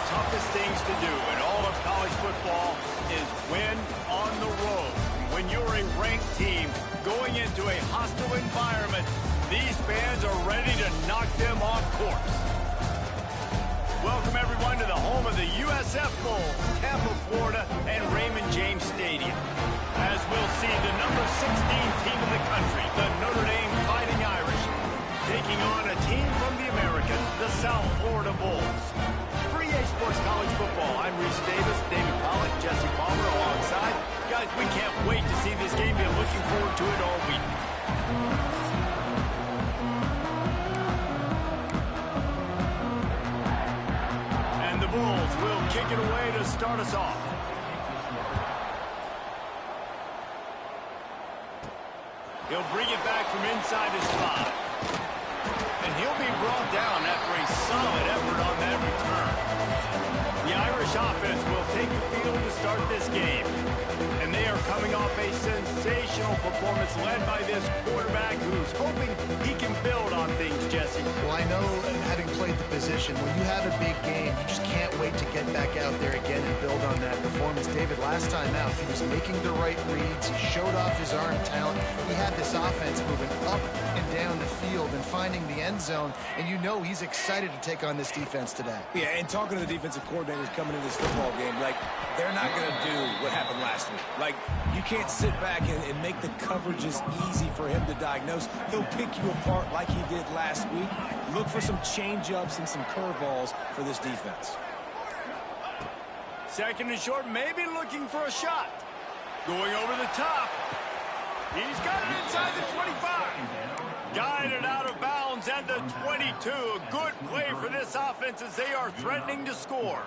Toughest things to do in all of college football is win on the road. When you're a ranked team going into a hostile environment, these fans are ready to knock them off course. Welcome everyone to the home of the USF Bulls, Tampa, Florida, and Raymond James Stadium. As we'll see the number 16 team in the country, the Notre Dame Fighting Irish, taking on a team from the American, the South Florida Bulls. Sports College Football. I'm Reese Davis, David Pollock, Jesse Palmer alongside. Guys, we can't wait to see this game. Been looking forward to it all week. And the Bulls will kick it away to start us off. He'll bring it back from inside his spot. And he'll be brought down after a solid effort on that return. The Irish offense will take the field to start this game. And they are coming off a sensational performance led by this quarterback who's hoping he can build on things, Jesse. Well, I know, having played the position, when you have a big game, you just can't wait to get back out there again and build on that performance. David, last time out, he was making the right reads. He showed off his arm talent. He had this offense moving up and down the field and finding the end zone. And you know he's excited to take on this defense today. Yeah, and talking to the defensive coordinators coming into this football game, like, they're not going to do what happened last week. Like, you can't sit back and make the coverages easy for him to diagnose. He'll pick you apart like he did last week. Look for some change-ups and some curveballs for this defense. Second and short, maybe looking for a shot. Going over the top. He's got it inside the 25. Guided out of bounds at the 22. A good play for this offense as they are threatening to score.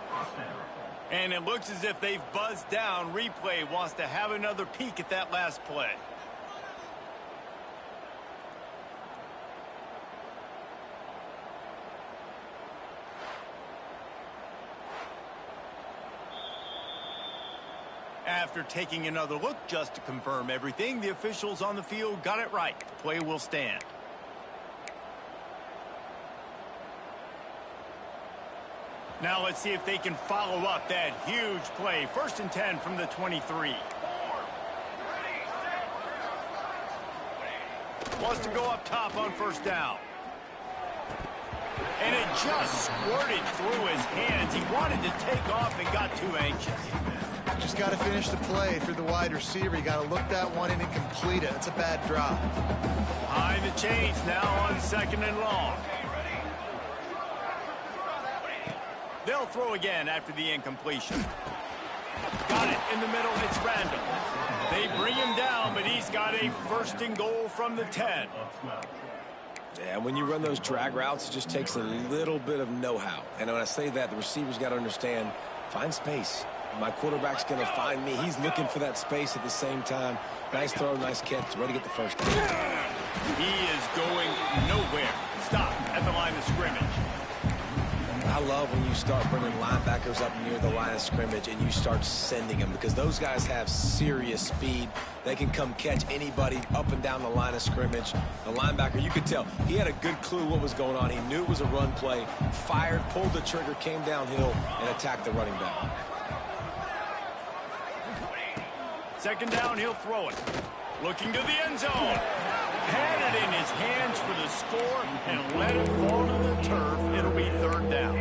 And it looks as if they've buzzed down. Replay wants to have another peek at that last play. After taking another look just to confirm everything, the officials on the field got it right. The play will stand. Now let's see if they can follow up that huge play. 1st and 10 from the 23. Wants to go up top on 1st down. And it just squirted through his hands. He wanted to take off and got too anxious. Just got to finish the play through the wide receiver. You got to look that one in and complete it. It's a bad drop. Behind the chains now on 2nd and long. They'll throw again after the incompletion. Got it in the middle. It's Randall. They bring him down, but he's got a 1st and goal from the 10. Yeah, when you run those drag routes, it just takes a little bit of know-how. And when I say that, the receiver's got to understand, find space. My quarterback's going to find me. He's looking for that space at the same time. Nice throw, nice catch. Ready to get the first down. He is going nowhere. Stop at the line of scrimmage. I love when you start bringing linebackers up near the line of scrimmage and you start sending them, because those guys have serious speed. They can come catch anybody up and down the line of scrimmage. The linebacker, you could tell, he had a good clue what was going on. He knew it was a run play, fired, pulled the trigger, came downhill, and attacked the running back. Second down, he'll throw it. Looking to the end zone. Had it in his hands for the score and let it fall to the turf. It'll be third down.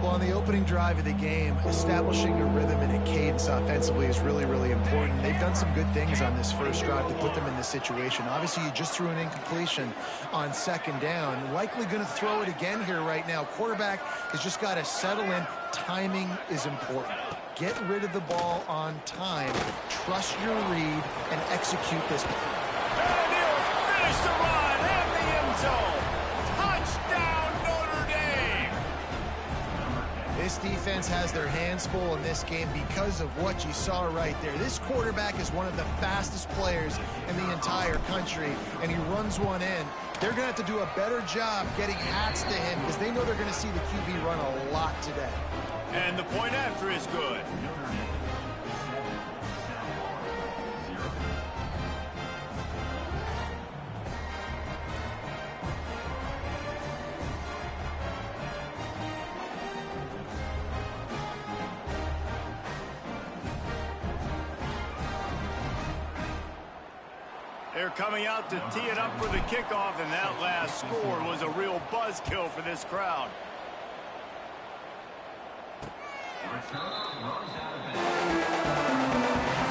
Well, on the opening drive of the game, establishing a rhythm and a cadence offensively is really, really important. They've done some good things on this first drive to put them in this situation. Obviously, you just threw an incompletion on second down. Likely going to throw it again here right now. Quarterback has just got to settle in. Timing is important. Get rid of the ball on time. Trust your read and execute this. And he'll finish the run in the end zone. Touchdown, Notre Dame. This defense has their hands full in this game because of what you saw right there. This quarterback is one of the fastest players in the entire country, and he runs one in. They're going to have to do a better job getting hats to him because they know they're going to see the QB run a lot today. And the point after is good. They're coming out to tee it up for the kickoff, and that last score was a real buzzkill for this crowd.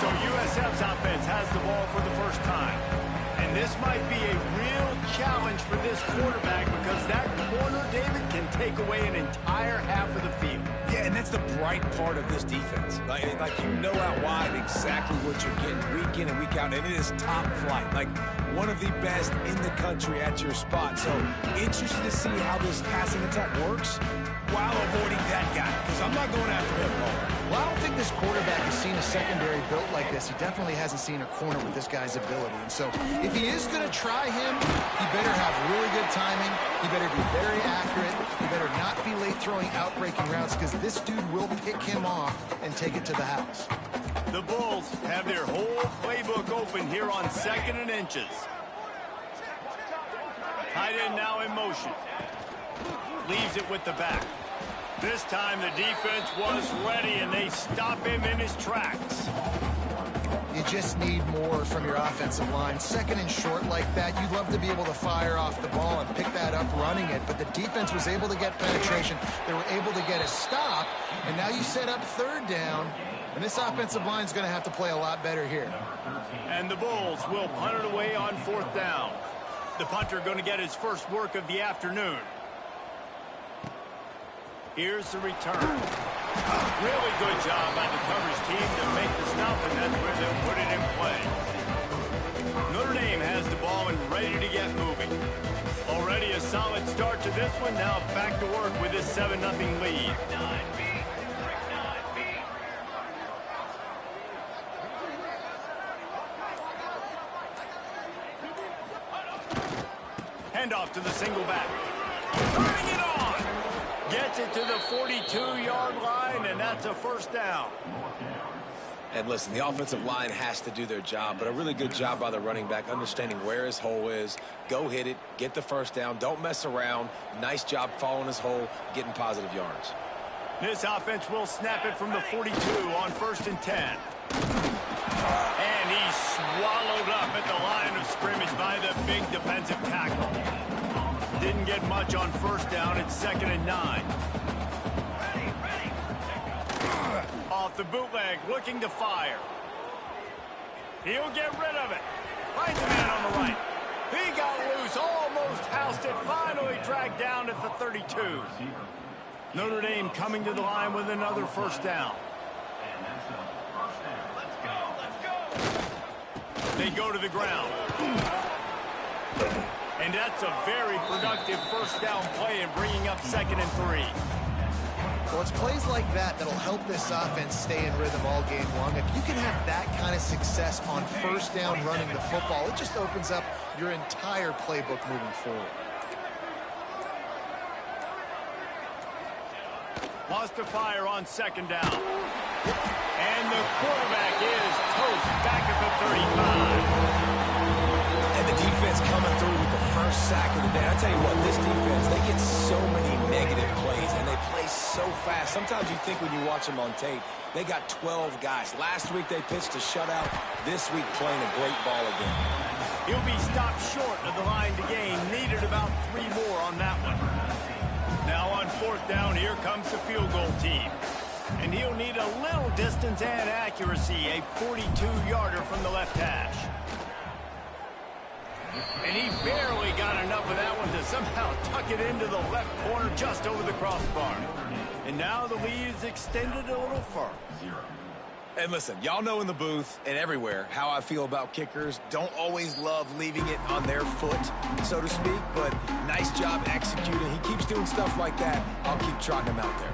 So USF's offense has the ball for the first time. And this might be a real challenge for this quarterback because that corner, David, can take away an entire half of the field. Yeah, and that's the bright part of this defense. Like you know out wide exactly what you're getting week in and week out, and it is top flight. Like one of the best in the country at your spot. So interested to see how this passing attack works while avoiding that guy, because I'm not going after him, Paul. Well, I don't think this quarterback has seen a secondary built like this. He definitely hasn't seen a corner with this guy's ability. And so if he is going to try him, he better have really good timing. He better be very accurate. He better not be late throwing out-breaking routes because this dude will pick him off and take it to the house. The Bulls have their whole playbook open here on 2nd and inches. Tight end now in motion. Leaves it with the back. This time the defense was ready, and they stop him in his tracks. You just need more from your offensive line. 2nd and short like that, you'd love to be able to fire off the ball and pick that up running it, but the defense was able to get penetration. They were able to get a stop, and now you set up 3rd down, and this offensive line is going to have to play a lot better here. And the Bulls will punt it away on 4th down. The punter going to get his first work of the afternoon. Here's the return. Really good job by the coverage team to make the stop, and that's where they'll put it in play. Notre Dame has the ball and ready to get moving. Already a solid start to this one. Now back to work with this 7-0 lead. Handoff to the single back. Turning it on. Gets it to the 42-yard line, and that's a 1st down. And listen, the offensive line has to do their job, but a really good job by the running back, understanding where his hole is. Go hit it, get the 1st down, don't mess around. Nice job following his hole, getting positive yards. This offense will snap it from the 42 on 1st and 10. And he's swallowed up at the line of scrimmage by the big defensive tackle. Didn't get much on 1st down. It's 2nd and 9. Off the bootleg, looking to fire. He'll get rid of it. Finds a man on the right. He got loose, almost housed it, finally dragged down at the 32. Notre Dame coming to the line with another 1st down. They go to the ground. And that's a very productive 1st down play and bringing up 2nd and 3. Well, it's plays like that that'll help this offense stay in rhythm all game long. If you can have that kind of success on first down running the football, it just opens up your entire playbook moving forward. Wants to fire on second down. And the quarterback is toast back at the 35. And the defense coming through with the first sack of the day. I tell you what, this defense, they get so many negative plays, and they play so fast. Sometimes you think when you watch them on tape, they got 12 guys. Last week they pitched a shutout. This week playing a great ball again. He'll be stopped short of the line to gain. Needed about 3 more on that one. Now on fourth down, here comes the field goal team. And he'll need a little distance and accuracy, a 42-yarder from the left hash. And he barely got enough of that one to somehow tuck it into the left corner just over the crossbar. And now the lead is extended a little further. And listen, y'all know in the booth and everywhere how I feel about kickers. Don't always love leaving it on their foot, so to speak, but nice job executing. He keeps doing stuff like that. I'll keep trotting him out there.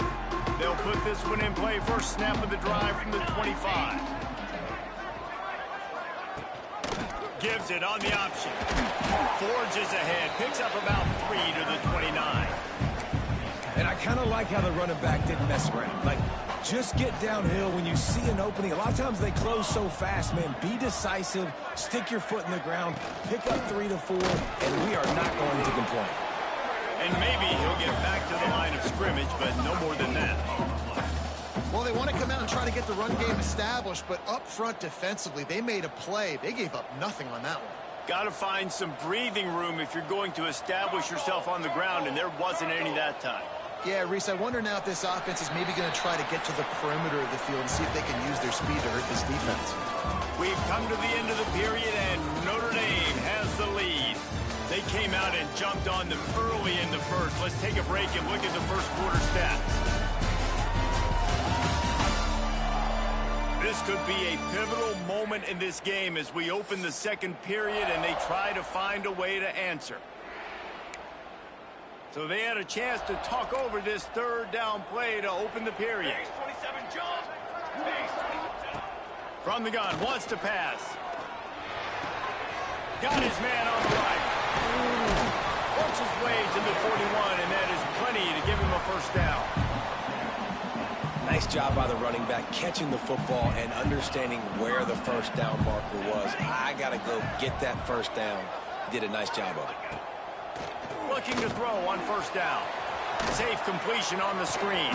They'll put this one in play. First snap of the drive from the 25. Gives it on the option. Forges ahead. Picks up about 3 to the 29. And I kind of like how the running back didn't mess around. Like, just get downhill when you see an opening. A lot of times they close so fast, man. Be decisive. Stick your foot in the ground. Pick up 3 to 4, and we are not going to complain. And maybe he'll get back to the line of scrimmage, but no more than that. Well, they want to come out and try to get the run game established, but up front defensively, they made a play. They gave up nothing on that one. Got to find some breathing room if you're going to establish yourself on the ground, and there wasn't any that time. Yeah, Reese, I wonder now if this offense is maybe going to try to get to the perimeter of the field and see if they can use their speed to hurt this defense. We've come to the end of the period, and Notre Dame has the lead. They came out and jumped on them early in the first. Let's take a break and look at the first quarter stats. This could be a pivotal moment in this game as we open the second period and they try to find a way to answer. So they had a chance to talk over this third down play to open the period. From the gun, wants to pass. Got his man on the right. Works his way to the 41, and that is plenty to give him a first down. Nice job by the running back, catching the football and understanding where the first down marker was. I got to go get that first down. He did a nice job of it. Looking to throw on first down. Safe completion on the screen.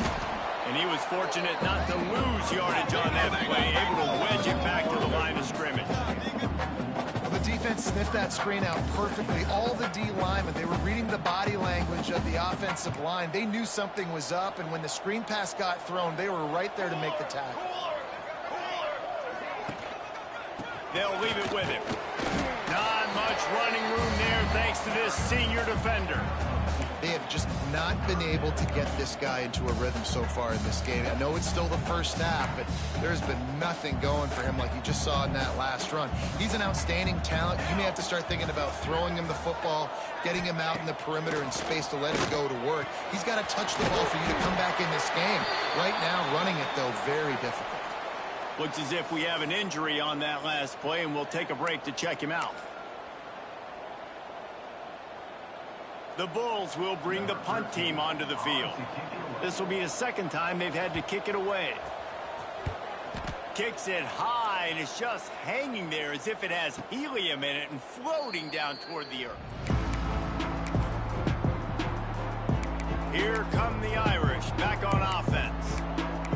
And he was fortunate not to lose yardage on that play, able to wedge it back to the line of scrimmage. Well, the defense sniffed that screen out perfectly. All the D linemen, they were reading the body language of the offensive line. They knew something was up, and when the screen pass got thrown, they were right there to make the tackle. They'll leave it with him. Not much running room there thanks to this senior defender. They have just not been able to get this guy into a rhythm so far in this game. I know it's still the first half, but there's been nothing going for him like you just saw in that last run. He's an outstanding talent. You may have to start thinking about throwing him the football, getting him out in the perimeter in space to let him go to work. He's got to touch the ball for you to come back in this game. Right now, running it, though, very difficult. Looks as if we have an injury on that last play, and we'll take a break to check him out. The Bulls will bring the punt team onto the field. This will be the second time they've had to kick it away. Kicks it high, and it's just hanging there as if it has helium in it and floating down toward the earth. Here come the Irish back on offense.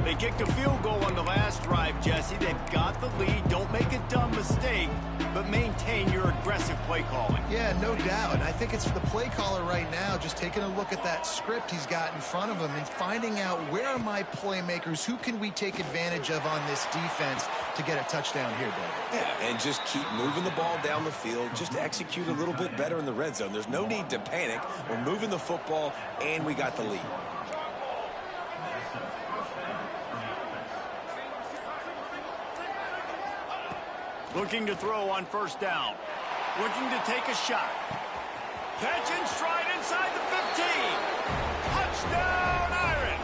They kicked a field goal on the last drive, Jesse. They've got the lead. Don't make a dumb mistake, but maintain your aggressive play calling. Yeah, no doubt. And I think it's for the play caller right now, just taking a look at that script he's got in front of him and finding out where are my playmakers, who can we take advantage of on this defense to get a touchdown here, David. Yeah, and just keep moving the ball down the field. Just execute a little bit better in the red zone. There's no need to panic. We're moving the football, and we got the lead. Looking to throw on first down. Looking to take a shot. Catch and stride inside the 15. Touchdown, Irish.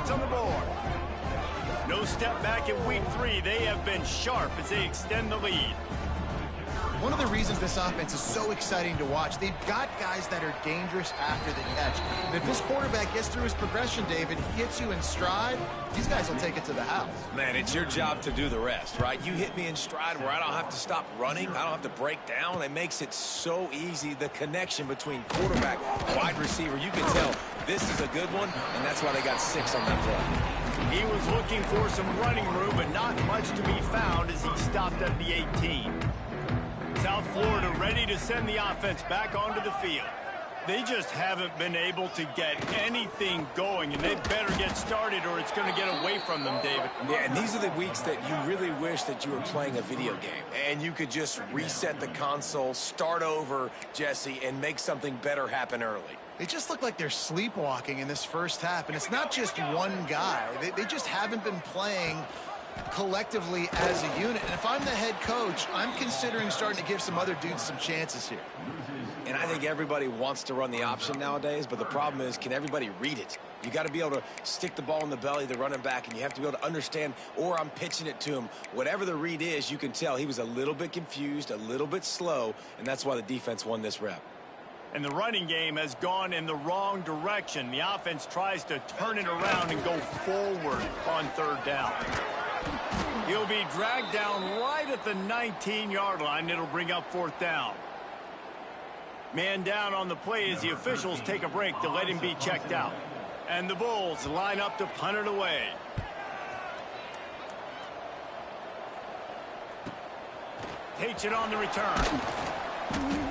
points on the board. No step back in week 3. They have been sharp as they extend the lead. One of the reasons this offense is so exciting to watch, they've got guys that are dangerous after the catch. And if this quarterback gets through his progression, David, he hits you in stride, these guys will take it to the house. Man, it's your job to do the rest, right? You hit me in stride where I don't have to stop running. I don't have to break down. It makes it so easy. The connection between quarterback, wide receiver, you can tell this is a good one, and that's why they got 6 on that play. He was looking for some running room, but not much to be found as he stopped at the 18. South Florida ready to send the offense back onto the field. They just haven't been able to get anything going, and they better get started or it's going to get away from them, David. Yeah, and these are the weeks that you really wish that you were playing a video game, and you could just reset the console, start over, Jesse, and make something better happen early. They just look like they're sleepwalking in this first half, and it's not just one guy. They just haven't been playing collectively as a unit. And if I'm the head coach, I'm considering starting to give some other dudes some chances here. And I think everybody wants to run the option nowadays, but the problem is, can everybody read it? You got to be able to stick the ball in the belly of the running back, and you have to be able to understand, or I'm pitching it to him. Whatever the read is, you can tell he was a little bit confused, a little bit slow, and that's why the defense won this rep. And the running game has gone in the wrong direction. The offense tries to turn it around and go forward on 3rd down. He'll be dragged down right at the 19-yard line. It'll bring up 4th down. Man down on the play as the officials take a break to let him be checked out. And the Bulls line up to punt it away. Takes it on the return.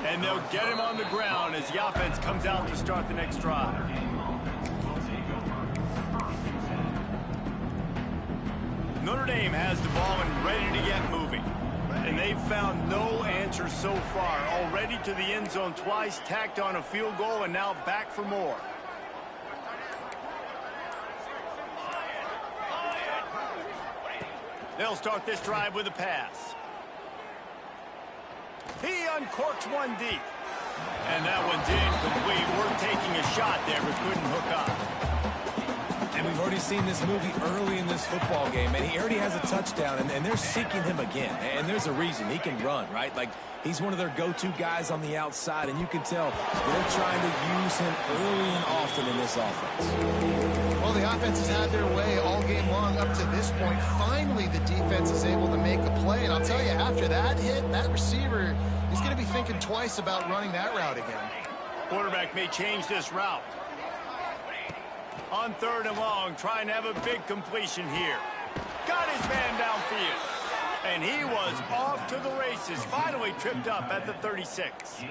And they'll get him on the ground as the offense comes out to start the next drive. Notre Dame has the ball and ready to get moving. And they've found no answer so far. Already to the end zone twice, tacked on a field goal, and now back for more. They'll start this drive with a pass. He uncorks one deep. And that one's incomplete. We're taking a shot there, but couldn't hook up. And we've already seen this movie early in this football game, and he already has a touchdown, and they're seeking him again. And there's a reason. He can run, right? Like, he's one of their go-to guys on the outside, and you can tell they're trying to use him early and often in this offense. Well, the offense has had their way all game long up to this point. Finally, the defense is able to make a play, and I'll tell you, after that hit, that receiver is going to be thinking twice about running that route again. Quarterback may change this route. On 3rd and long, trying to have a big completion here. Got his man downfield. And he was off to the races. Finally tripped up at the 36.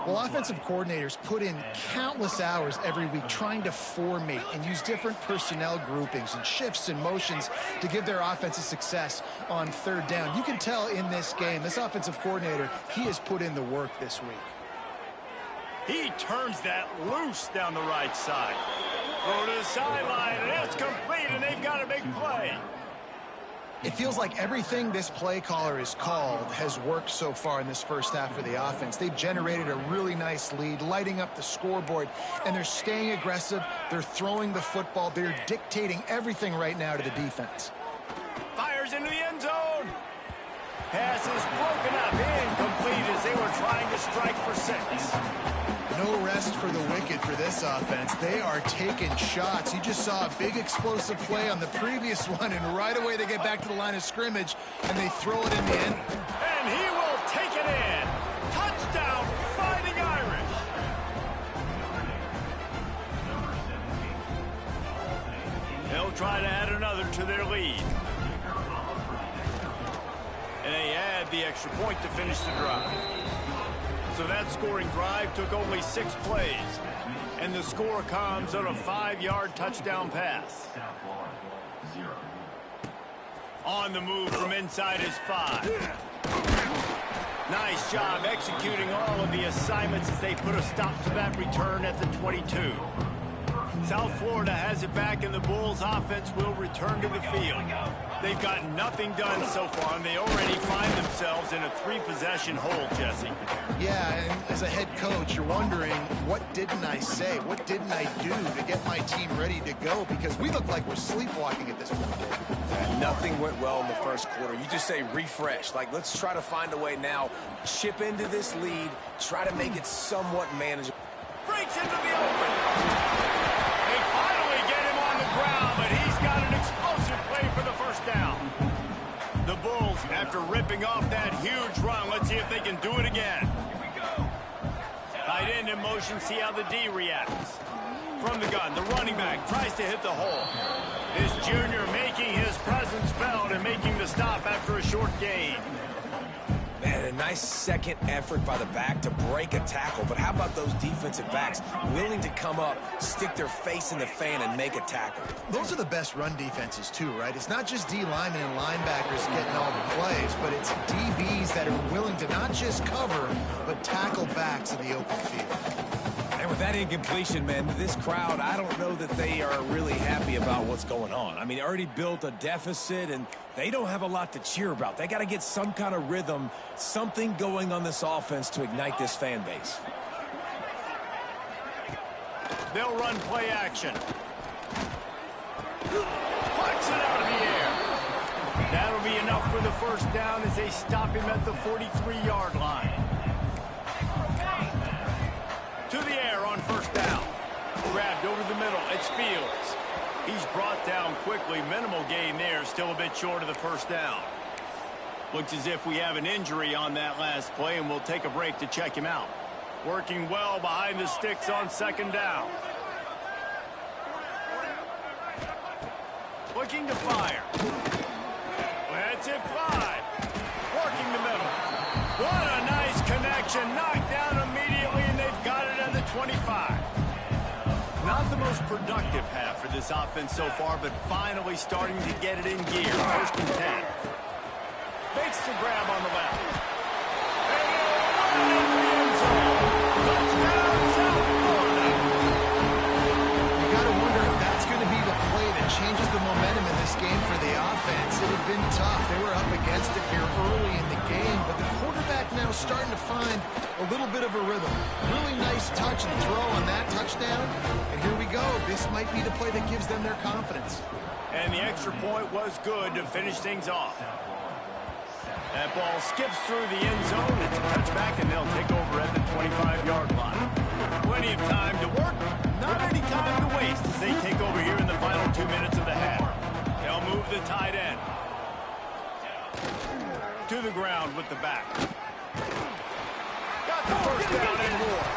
Well, offensive coordinators put in countless hours every week trying to formate and use different personnel groupings and shifts and motions to give their offensive success on 3rd down. You can tell in this game, this offensive coordinator, he has put in the work this week. He turns that loose down the right side. Throw to the sideline, and it's complete, and they've got a big play. It feels like everything this play caller has called has worked so far in this first half for the offense. They've generated a really nice lead, lighting up the scoreboard, and they're staying aggressive. They're throwing the football. They're dictating everything right now to the defense. Fires into the end zone. Pass is broken up, incomplete as they were trying to strike for 6. No rest for the wicked for this offense. They are taking shots. You just saw a big explosive play on the previous one, and right away they get back to the line of scrimmage, and they throw it in the end. And he will take it in. Touchdown, Fighting Irish. They'll try to add another to their lead. And they add the extra point to finish the drive. So that scoring drive took only 6 plays. And the score comes on a 5-yard touchdown pass. On the move from inside his 5. Nice job executing all of the assignments as they put a stop to that return at the 22. South Florida has it back, and the Bulls offense will return to the field. They've gotten nothing done so far, and they already find themselves in a 3-possession hole, Jesse. Yeah, and as a head coach, you're wondering, what didn't I say? What didn't I do to get my team ready to go? Because we look like we're sleepwalking at this point. Nothing went well in the first quarter. You just say refresh. Like, let's try to find a way now. Chip into this lead. Try to make it somewhat manageable. Breaks into the open. They finally get him on the ground, but he's got an explosive play for the first down. The Bulls, after ripping off that huge run, let's see if they can do it again. Tight end in motion, see how the D reacts. From the gun, the running back tries to hit the hole. This junior making his presence felt and making the stop after a short gain. Man, a nice second effort by the back to break a tackle. But how about those defensive backs willing to come up, stick their face in the fan, and make a tackle? Those are the best run defenses, too, right? It's not just D linemen and linebackers getting all the plays, but it's DBs that are willing to not just cover, but tackle backs in the open field. And with that incompletion, man, this crowd, I don't know that they are really happy about what's going on. I mean, already built a deficit, and they don't have a lot to cheer about. They got to get some kind of rhythm, something going on this offense to ignite this fan base. They'll run play action. Flex it out of the air. That'll be enough for the first down as they stop him at the 43-yard line. To the air on first down. Grabbed over the middle. It's Fields. He's brought down quickly. Minimal gain there. Still a bit short of the first down. Looks as if we have an injury on that last play, and we'll take a break to check him out. Working well behind the sticks on second down. Looking to fire. Let's it fly. Working the middle. What a nice connection. Knocked down immediately, and they've got it at the 25. Not the most productive half for this offense so far, but finally starting to get it in gear. First and 10. Makes the grab on the left. And in the end zone. Touchdown, South Florida. You got to wonder if that's going to be the play that changes the momentum in this game for the offense. It had been tough. They were up against it here early in the game, but the quarterback now starting to find a little bit of a rhythm. Really nice touch and throw on that touchdown. And here we go. This might be the play that gives them their confidence. And the extra point was good to finish things off. That ball skips through the end zone. It's a touchback, and they'll take over at the 25-yard line. Plenty of time to work. Not any time to waste as they take over here in the final 2 minutes of the half. They'll move the tight end to the ground with the back. Got the first down and more.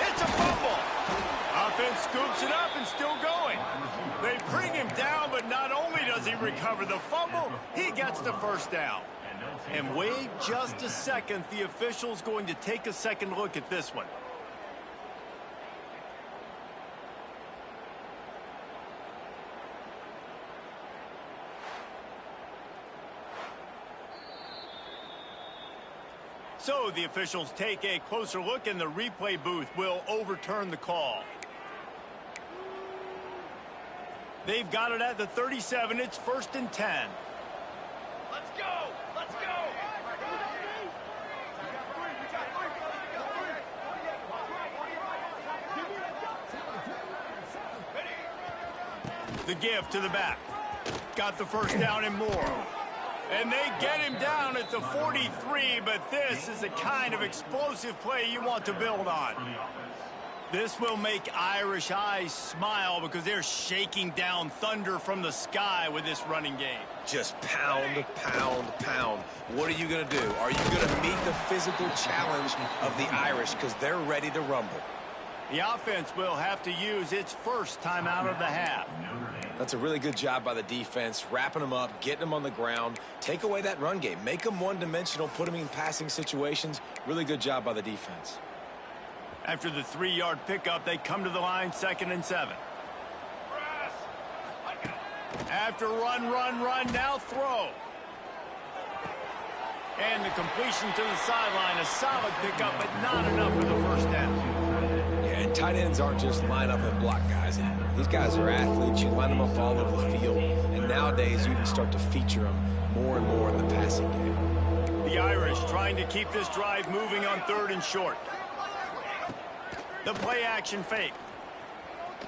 It's a fumble. Offense scoops it up and still going. They bring him down, but not only does he recover the fumble, he gets the first down. And wait just a second. The official's going to take a second look at this one. So the officials take a closer look, and the replay booth will overturn the call. They've got it at the 37. It's first and 10. Let's go! Let's go! The give to the back. Got the first down and more. And they get him down at the 43, but this is the kind of explosive play you want to build on. This will make Irish eyes smile because they're shaking down thunder from the sky with this running game. Just pound, pound, pound. What are you going to do? Are you going to meet the physical challenge of the Irish because they're ready to rumble? The offense will have to use its first timeout of the half. That's a really good job by the defense, wrapping them up, getting them on the ground. Take away that run game. Make them one-dimensional, put them in passing situations. Really good job by the defense. After the 3-yard pickup, they come to the line, 2nd and 7. After run, now throw. And the completion to the sideline, a solid pickup, but not enough for the first down. Yeah, tight ends aren't just line up and block guys anymore. These guys are athletes. You line them up all over the field. And nowadays, you can start to feature them more and more in the passing game. The Irish trying to keep this drive moving on 3rd and short. The play action fake.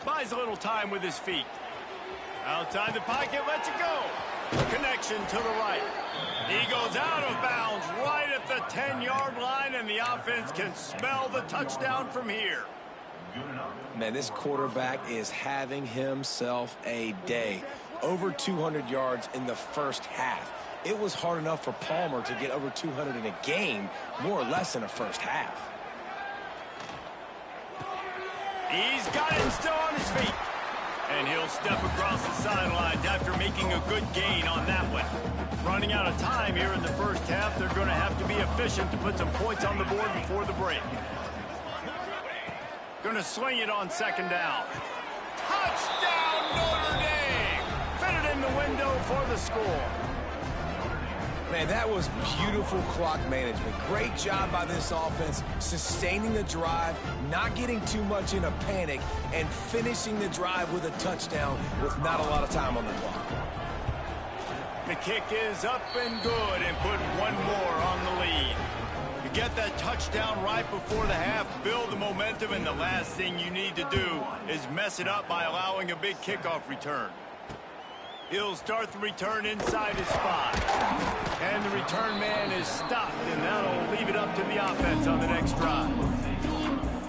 Buys a little time with his feet. Outside the pocket, lets it go. Connection to the right. He goes out of bounds right at the 10-yard line, and the offense can smell the touchdown from here. Man, this quarterback is having himself a day. Over 200 yards in the first half. It was hard enough for Palmer to get over 200 in a game, more or less in a first half. He's got it still on his feet. And he'll step across the sidelines after making a good gain on that one. Running out of time here in the first half, they're going to have to be efficient to put some points on the board before the break. Going to swing it on 2nd down. Touchdown, Notre Dame! Fitted in the window for the score. Man, that was beautiful clock management. Great job by this offense, sustaining the drive, not getting too much in a panic, and finishing the drive with a touchdown with not a lot of time on the clock. The kick is up and good, and put one more on the lead. You get that touchdown right before the half, build the momentum, and the last thing you need to do is mess it up by allowing a big kickoff return. He'll start the return inside his 5. And the return man is stopped, and that'll leave it up to the offense on the next drive.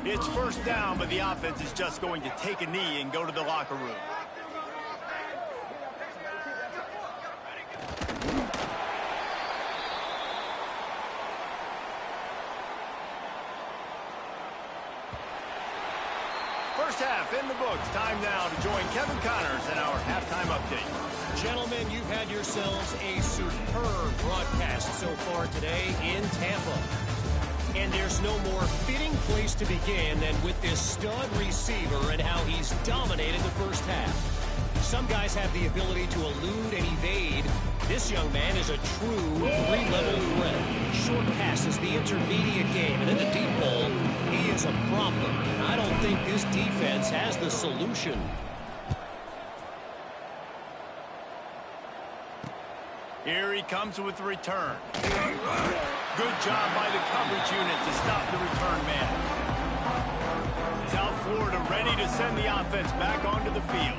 It's 1st down, but the offense is just going to take a knee and go to the locker room. First half in the books. Time now to join Kevin Connors in our halftime update. Gentlemen, you've had yourselves a superb broadcast so far today in Tampa. And there's no more fitting place to begin than with this stud receiver and how he's dominated the first half. Some guys have the ability to elude and evade. This young man is a true 3-level threat. Short passes, the intermediate game, and in the deep ball, he is a problem. And I don't think this defense has the solution. Here he comes with the return. Good job by the coverage unit to stop the return man. South Florida ready to send the offense back onto the field.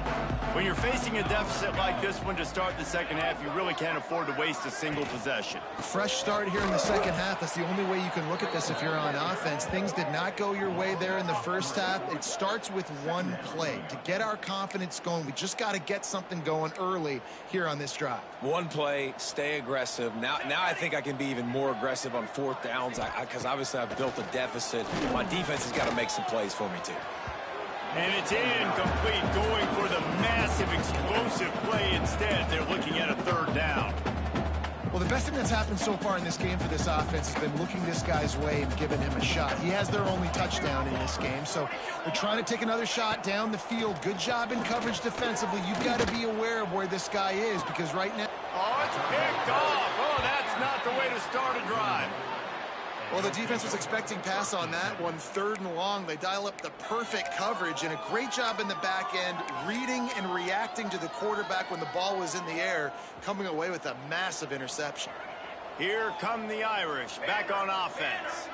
When you're facing a deficit like this one to start the second half, you really can't afford to waste a single possession. Fresh start here in the second half. That's the only way you can look at this if you're on offense. Things did not go your way there in the first half. It starts with one play. To get our confidence going, we just got to get something going early here on this drive. One play, stay aggressive. Now I think I can be even more aggressive on 4th downs because obviously I've built a deficit. My defense has got to make some plays for me too. And it's incomplete, going for the massive explosive play instead. They're looking at a 3rd down. Well, the best thing that's happened so far in this game for this offense has been looking this guy's way and giving him a shot. He has their only touchdown in this game, so they're trying to take another shot down the field. Good job in coverage defensively. You've got to be aware of where this guy is because right now... Oh, it's picked off. Oh, that's not the way to start a drive. Well, the defense was expecting pass on that one. 3rd and long. They dial up the perfect coverage and a great job in the back end, reading and reacting to the quarterback when the ball was in the air, coming away with a massive interception. Here come the Irish back on offense.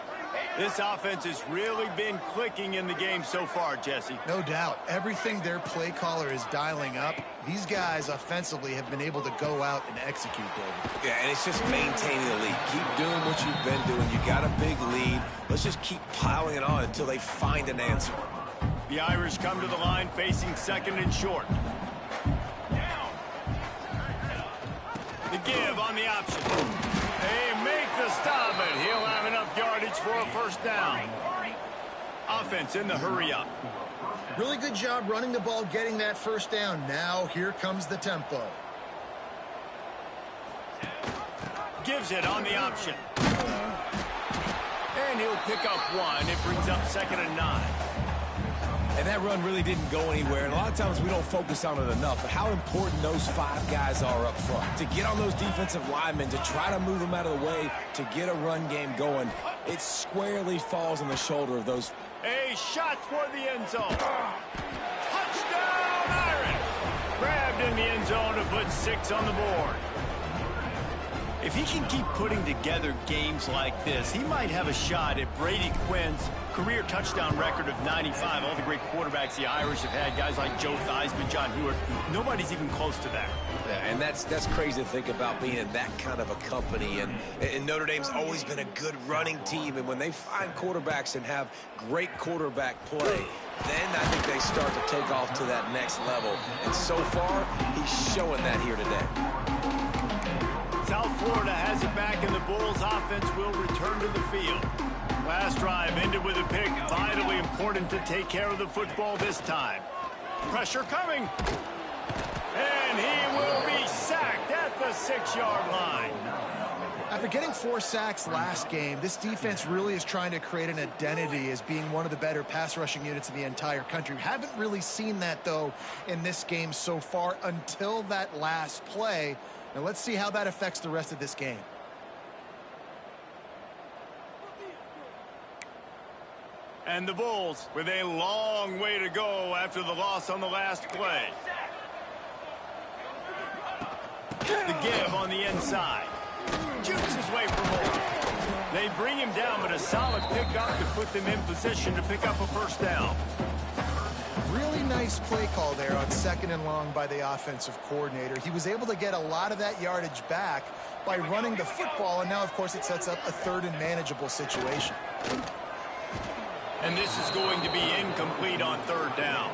This offense has really been clicking in the game so far, Jesse. No doubt. Everything their play caller is dialing up, these guys offensively have been able to go out and execute, David. Yeah, and it's just maintaining the lead. Keep doing what you've been doing. You got a big lead. Let's just keep piling it on until they find an answer. The Irish come to the line facing 2nd and short. The give on the option. They make the stop, and he'll have enough yardage for a 1st down. Offense in the hurry up. Really good job running the ball, getting that 1st down. Now here comes the tempo. Gives it on the option. And he'll pick up 1. It brings up 2nd and 9. And that run really didn't go anywhere. And a lot of times we don't focus on it enough. But how important those 5 guys are up front. To get on those defensive linemen, to try to move them out of the way, to get a run game going, it squarely falls on the shoulder of those A shot toward the end zone. Touchdown, Irish! Grabbed in the end zone to put 6 on the board. If he can keep putting together games like this, he might have a shot at Brady Quinn's career touchdown record of 95. All the great quarterbacks the Irish have had, guys like Joe Theismann, John Hewitt, nobody's even close to that. Yeah, and that's crazy to think about being in that kind of a company. And Notre Dame's always been a good running team. And when they find quarterbacks and have great quarterback play, then I think they start to take off to that next level. And so far, he's showing that here today. South Florida has it back, and the Bulls offense will return to the field. Last drive ended with a pick. Vitally important to take care of the football this time. Pressure coming. And he will be sacked at the 6-yard line. After getting 4 sacks last game, this defense really is trying to create an identity as being one of the better pass rushing units in the entire country. We haven't really seen that, though, in this game so far until that last play. Now let's see how that affects the rest of this game. And the Bulls with a long way to go after the loss on the last play. The give on the inside. Jukes his way for more. They bring him down, but a solid pickup to put them in position to pick up a first down. Really nice play call there on 2nd and long by the offensive coordinator. He was able to get a lot of that yardage back by running the football, and now, of course, it sets up a 3rd and manageable situation. And this is going to be incomplete on 3rd down.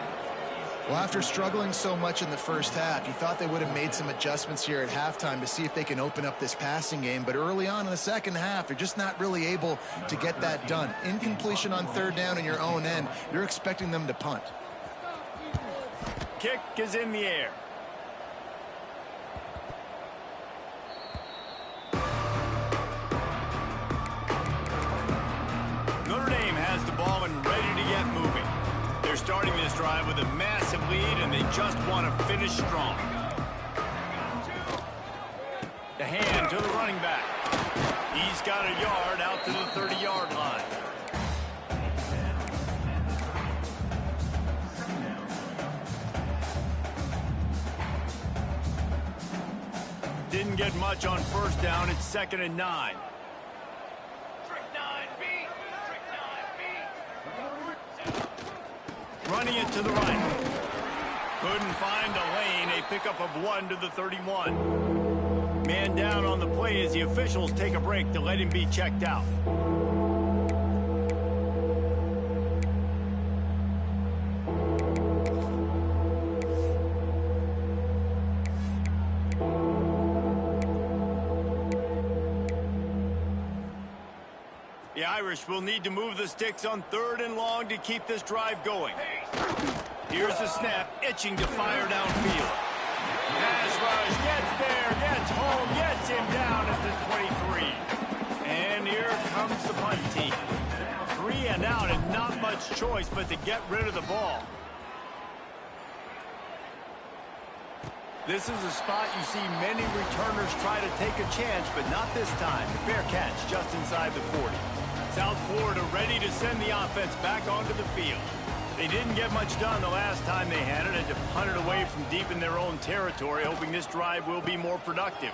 Well, after struggling so much in the first half, you thought they would have made some adjustments here at halftime to see if they can open up this passing game. But early on in the second half, they're just not really able to get that done. Incompletion on 3rd down in your own end, you're expecting them to punt. Kick is in the air. Notre Dame has the ball and ready to get moving. They're starting this drive with a massive lead, and they just want to finish strong. The hand to the running back. He's got a yard out to the 30-yard line. Didn't get much on 1st down. It's 2nd and 9. Running it to the right. Couldn't find a lane. A pickup of 1 to the 31. Man down on the play as the officials take a break to let him be checked out. The Irish will need to move the sticks on 3rd and long to keep this drive going. Here's the snap, itching to fire downfield. Pass rush, gets there, gets home, gets him down at the 23. And here comes the punt team. 3 and out and not much choice but to get rid of the ball. This is a spot you see many returners try to take a chance, but not this time. The fair catch just inside the 40. South Florida ready to send the offense back onto the field. They didn't get much done the last time they had it, and to punt it away from deep in their own territory, hoping this drive will be more productive.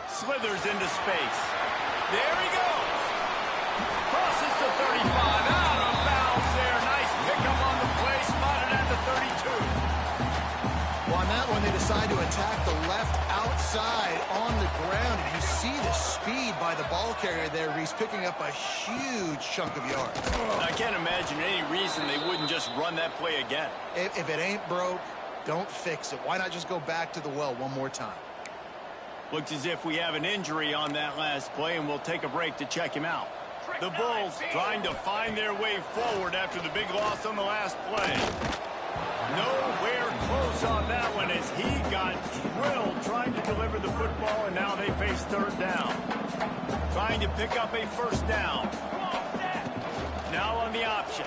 Slithers into space. There he goes. Crosses the 35. Out of bounds there. Nice pickup on the play. Spotted at the 32. Well, on that one, they decide to attack the left outside on the ground. And you see the speed by the ball carrier there. He's picking up a huge chunk of yards. I can't imagine any reason they wouldn't just run that play again. If it ain't broke, don't fix it. Why not just go back to the well one more time? Looks as if we have an injury on that last play, and we'll take a break to check him out. The Bulls trying to find their way forward after the big loss on the last play. Nowhere close on that one as he got drilled trying to deliver the football, and now they face 3rd down. Trying to pick up a 1st down. Now on the option.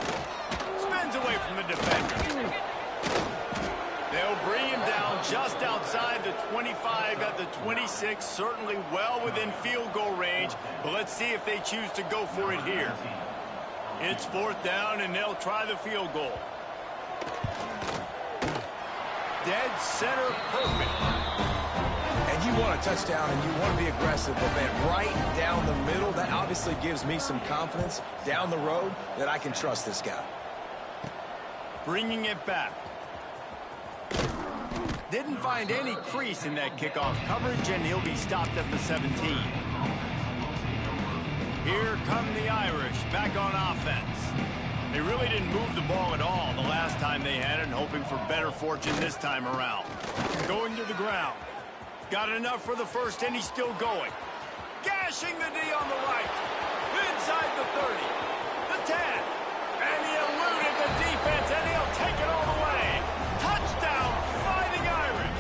Spins away from the defender. They'll bring him down just outside the 25 at the 26, certainly well within field goal range, but let's see if they choose to go for it here. It's 4th down, and they'll try the field goal. Dead center perfect. And you want a touchdown, and you want to be aggressive, but, man, right down the middle, that obviously gives me some confidence down the road that I can trust this guy. Bringing it back. Didn't find any crease in that kickoff coverage, and he'll be stopped at the 17. Here come the Irish back on offense. They really didn't move the ball at all the last time they had it, and hoping for better fortune this time around. Going to the ground. Got enough for the first, and he's still going. Gashing the D on the right. Inside the 30. The 10. And he eluded the defense, and he'll take it all the way. Touchdown, Fighting Irish.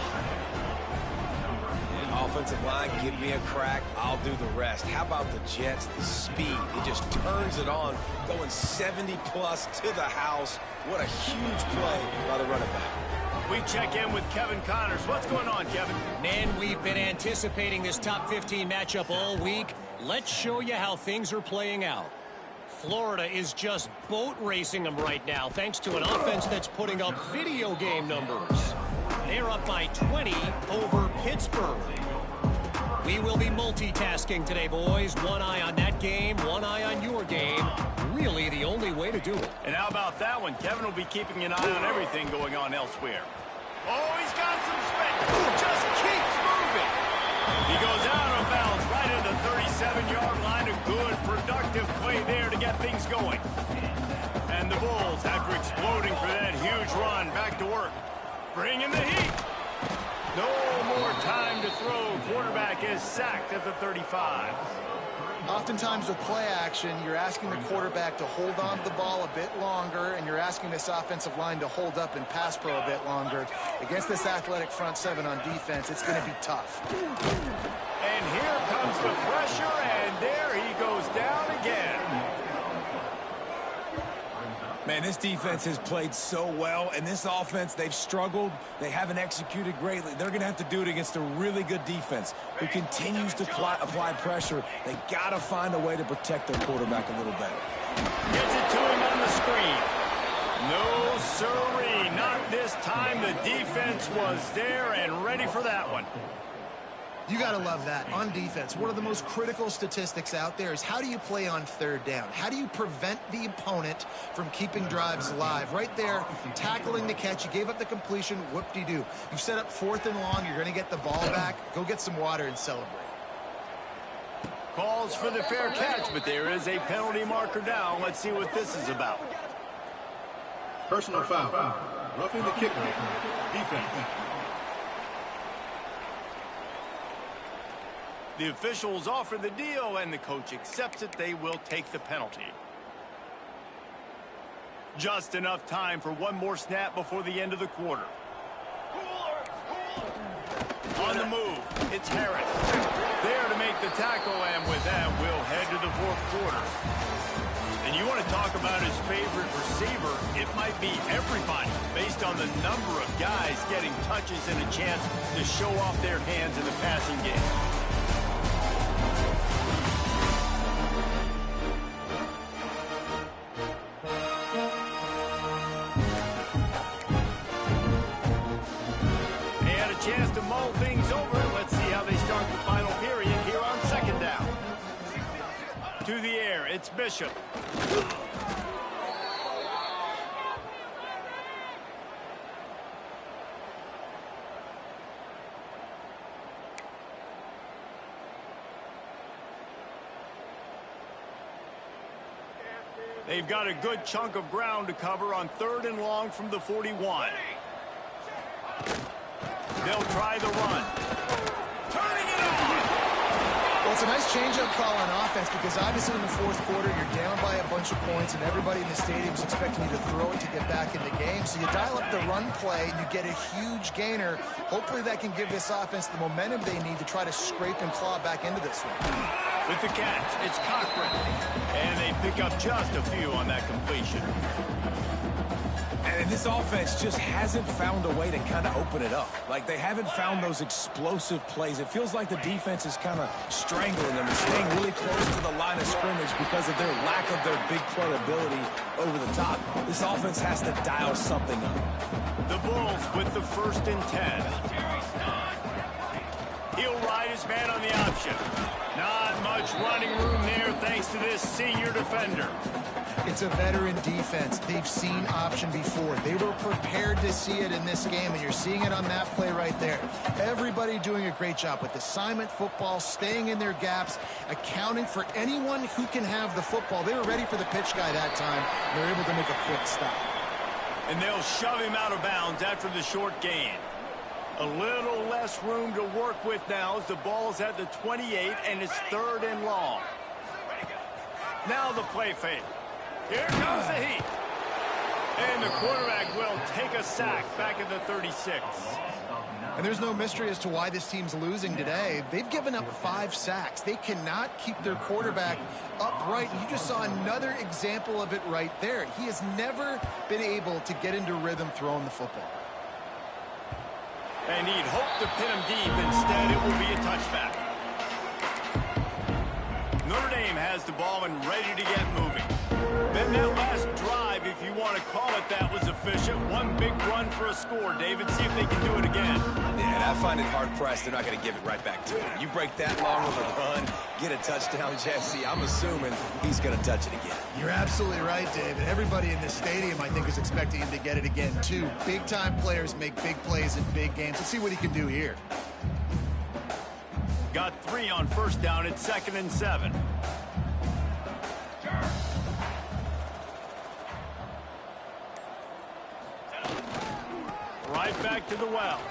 Offensive line, give me a crack. I'll do the rest. How about the Jets? The speed. It just turns it on, going 70-plus to the house. What a huge play by the running back. We check in with Kevin Connors. What's going on, Kevin? Man, we've been anticipating this top 15 matchup all week. Let's show you how things are playing out. Florida is just boat racing them right now, thanks to an offense that's putting up video game numbers. They're up by 20 over Pittsburgh. We will be multitasking today, boys. One eye on that game, one eye on your game. Really the only way to do it. And how about that one? Kevin will be keeping an eye on everything going on elsewhere. Oh, he's got some spin. Just keeps moving. He goes out of bounds right at the 37-yard line. A good, productive play there to get things going. And the Bulls, after exploding for that huge run, back to work. Bringing the heat. No more time to throw. Quarterback is sacked at the 35. Oftentimes with play action, you're asking the quarterback to hold on to the ball a bit longer, and you're asking this offensive line to hold up and pass pro a bit longer. Against this athletic front seven on defense, it's going to be tough. And here comes the pressure, and there he goes down again. Man, this defense has played so well, and this offense, they've struggled. They haven't executed greatly. They're going to have to do it against a really good defense who continues to apply pressure. They got to find a way to protect their quarterback a little better. Gets it to him on the screen. No, sirree, not this time. The defense was there and ready for that one. You got to love that. On defense, one of the most critical statistics out there is how do you play on 3rd down? How do you prevent the opponent from keeping drives alive? Right there, tackling the catch. You gave up the completion. Whoop-de-doo. You've set up 4th and long. You're going to get the ball back. Go get some water and celebrate. Calls for the fair catch, but there is a penalty marker down. Let's see what this is about. Personal foul. Roughing the kicker. Defense. The officials offer the deal, and the coach accepts it. They will take the penalty. Just enough time for one more snap before the end of the quarter. On the move, it's Harris. There to make the tackle, and with that, we'll head to the 4th quarter. And you want to talk about his favorite receiver, it might be everybody, based on the number of guys getting touches and a chance to show off their hands in the passing game. Chance to mull things over. Let's see how they start the final period here on 2nd down. To the air, it's Bishop. They've got a good chunk of ground to cover on 3rd and long from the 41. They'll try the run. Turning it on! Well, it's a nice change-up call on offense because obviously in the 4th quarter, you're down by a bunch of points and everybody in the stadium is expecting you to throw it to get back in the game. So you dial up the run play and you get a huge gainer. Hopefully that can give this offense the momentum they need to try to scrape and claw back into this one. With the catch, it's Cochran. And they pick up just a few on that completion. And And this offense just hasn't found a way to kind of open it up. Like, they haven't found those explosive plays. It feels like the defense is kind of strangling them and staying really close to the line of scrimmage because of their lack of their big play ability over the top. This offense has to dial something up. The Bulls with the 1st and 10. He'll ride his man on the option. Not much running room there thanks to this senior defender. It's a veteran defense. They've seen option before. They were prepared to see it in this game, and you're seeing it on that play right there. Everybody doing a great job with assignment football, staying in their gaps, accounting for anyone who can have the football. They were ready for the pitch guy that time. They were able to make a quick stop. And they'll shove him out of bounds after the short gain. A little less room to work with now as the ball's at the 28 and it's 3rd and long. Now the play fake. Here comes the heat. And the quarterback will take a sack back at the 36. And there's no mystery as to why this team's losing today. They've given up 5 sacks. They cannot keep their quarterback upright. You just saw another example of it right there. He has never been able to get into rhythm throwing the football. And he'd hope to pin him deep. Instead, it will be a touchback. Notre Dame has the ball and ready to get moving. Then that last drive, if you want to call it that, was efficient. One big run for a score. David, see if they can do it again. Yeah, and I find it hard-pressed. They're not going to give it right back to him. You break that long of a run, get a touchdown, Jesse, I'm assuming he's going to touch it again. You're absolutely right, David. Everybody in this stadium, I think, is expecting him to get it again, too. Big-time players make big plays in big games. Let's see what he can do here. Got 3 on 1st down. It's 2nd and 7. Right back to the well.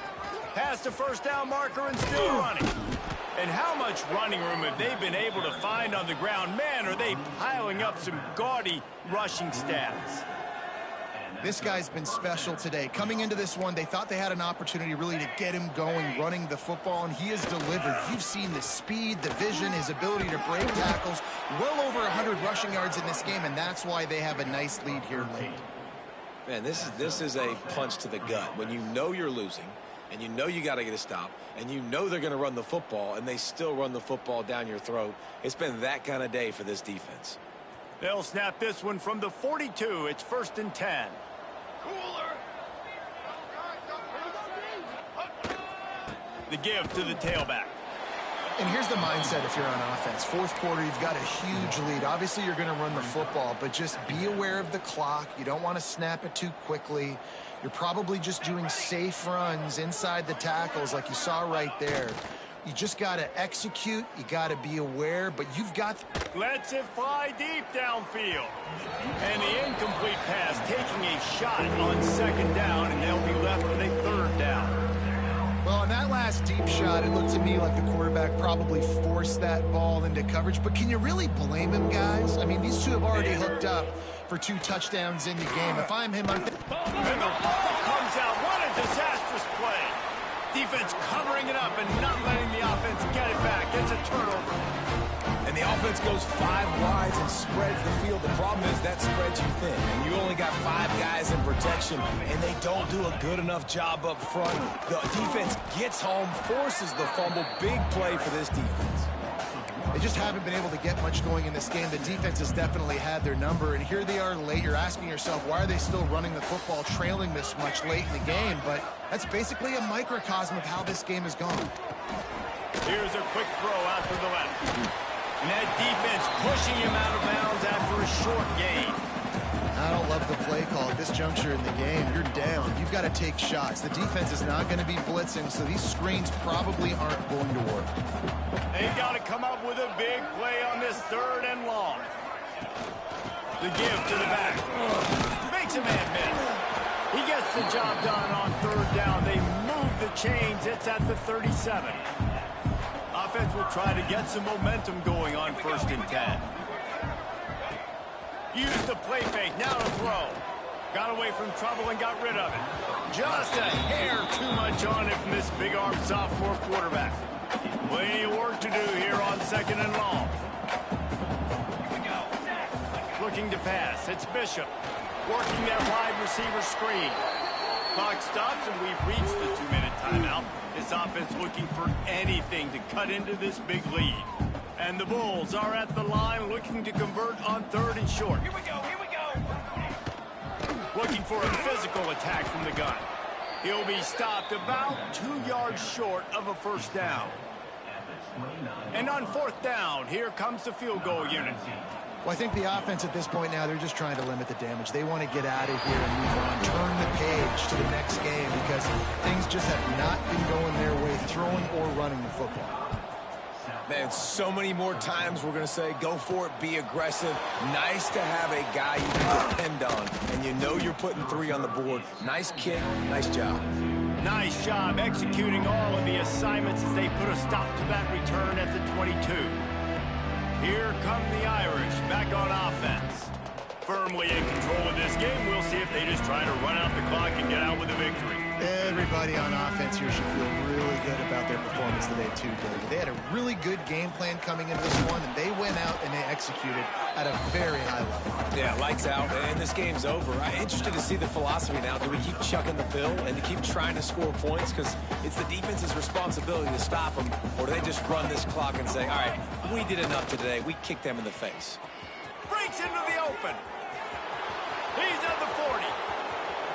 Past the 1st down marker and still running. And how much running room have they been able to find on the ground? Man, are they piling up some gaudy rushing stats. This guy's been special today. Coming into this one, they thought they had an opportunity really to get him going, running the football, and he has delivered. You've seen the speed, the vision, his ability to break tackles. Well over 100 rushing yards in this game, and that's why they have a nice lead here late. Man, this is a punch to the gut. When you know you're losing, and you know you got to get a stop, and you know they're going to run the football, and they still run the football down your throat. It's been that kind of day for this defense. They'll snap this one from the 42. It's 1st and 10. The give to the tailback. And here's the mindset if you're on offense. 4th quarter, you've got a huge lead. Obviously, you're going to run the football, but just be aware of the clock. You don't want to snap it too quickly. You're probably just doing safe runs inside the tackles like you saw right there. You just got to execute. You got to be aware, but you've got... Lets it fly deep downfield. And the incomplete pass taking a shot on 2nd down, and they'll be left with a 3rd down. Well, on that last deep shot, it looked to me like the quarterback probably forced that ball into coverage. But can you really blame him, guys? I mean, these two have already hooked up for 2 touchdowns in the game. If I'm him, I'm... And the ball comes out. What a disastrous play. Defense covering it up and not letting the offense get it back. It's a turnover. And the offense goes 5 wides and spreads the field. The problem is that spreads you thin. And you only got 5 guys in protection, and they don't do a good enough job up front. The defense gets home, forces the fumble. Big play for this defense. They just haven't been able to get much going in this game. The defense has definitely had their number, and here they are late. You're asking yourself, why are they still running the football, trailing this much late in the game? But that's basically a microcosm of how this game has gone. Here's a quick throw out to the left. And that defense pushing him out of bounds after a short gain. I don't love the play call at this juncture in the game. You're down. You've got to take shots. The defense is not going to be blitzing, so these screens probably aren't going to work. They got to come up with a big play on this 3rd and long. The give to the back. Makes a man miss. He gets the job done on 3rd down. They move the chains. It's at the 37. Offense will try to get some momentum going on 1st and 10. Use the play fake. Now to throw. Got away from trouble and got rid of it. Just a hair too much on it from this big-arm sophomore quarterback. Plenty of work to do here on 2nd and long. Looking to pass. It's Bishop. working that wide receiver screen. Clock stops, and we've reached the 2-minute timeout. This offense looking for anything to cut into this big lead. And the Bulls are at the line looking to convert on 3rd and short. Here we go, here we go. Looking for a physical attack from the gun. He'll be stopped about 2 yards short of a first down. And on 4th down, here comes the field goal unit. Well, I think the offense at this point now, they're just trying to limit the damage. They want to get out of here and move on, turn the page to the next game because things just have not been going their way, throwing or running the football. Man, so many more times we're going to say, go for it, be aggressive. Nice to have a guy you can depend on, and you know you're putting 3 on the board. Nice kick, nice job. Nice job executing all of the assignments as they put a stop to that return at the 22. Here come the Irish back on offense. Firmly in control of this game. We'll see if they just try to run out the clock and get out with a victory. Everybody on offense here should feel really good about their performance today, too, David. They had a really good game plan coming into this one, and they went out and they executed at a very high level. Yeah, lights out, and this game's over. I'm interested to see the philosophy now. Do we keep chucking the pill and to keep trying to score points? Because it's the defense's responsibility to stop them, or do they just run this clock and say, all right, we did enough today. We kicked them in the face. Breaks into the open. He's at the 40.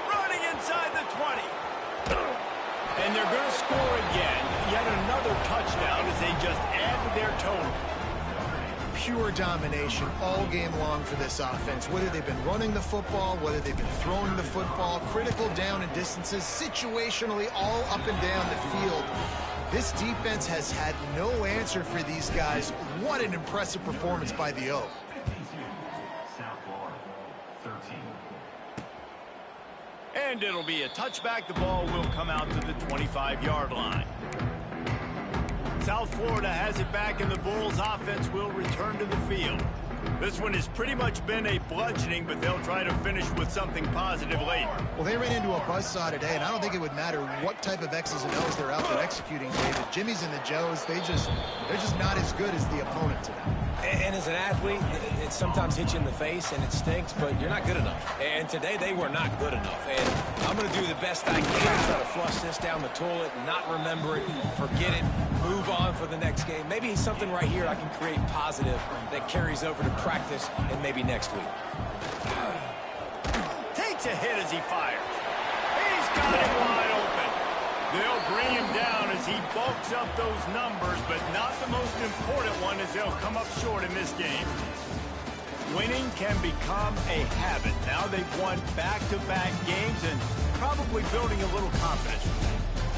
Running inside the 20. And they're going to score again. Yet another touchdown as they just add to their total. Pure domination all game long for this offense. Whether they've been running the football, whether they've been throwing the football, critical down and distances, situationally all up and down the field. This defense has had no answer for these guys. What an impressive performance by the O. And it'll be a touchback. The ball will come out to the 25-yard line. South Florida has it back, and the Bulls offense will return to the field. This one has pretty much been a bludgeoning, but they'll try to finish with something positive late. Well, they ran into a buzzsaw today, and I don't think it would matter what type of X's and O's they're out there executing, David. Jimmy's and the Joes, they're just not as good as the opponent today. And as an athlete, it sometimes hits you in the face and it stinks, but you're not good enough. And today they were not good enough. And I'm going to do the best I can, try to flush this down the toilet, not remember it, forget it, move on for the next game. Maybe something right here I can create positive that carries over to practice and maybe next week. Takes a hit as he fires. He's got it wide open. They'll bring him down as he bulks up those numbers, but not the most important one as they'll come up short in this game. Winning can become a habit. Now they've won back-to-back games and probably building a little confidence.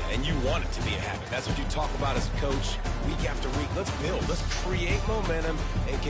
And you want it to be a habit. That's what you talk about as a coach week after week. Let's build. Let's create momentum and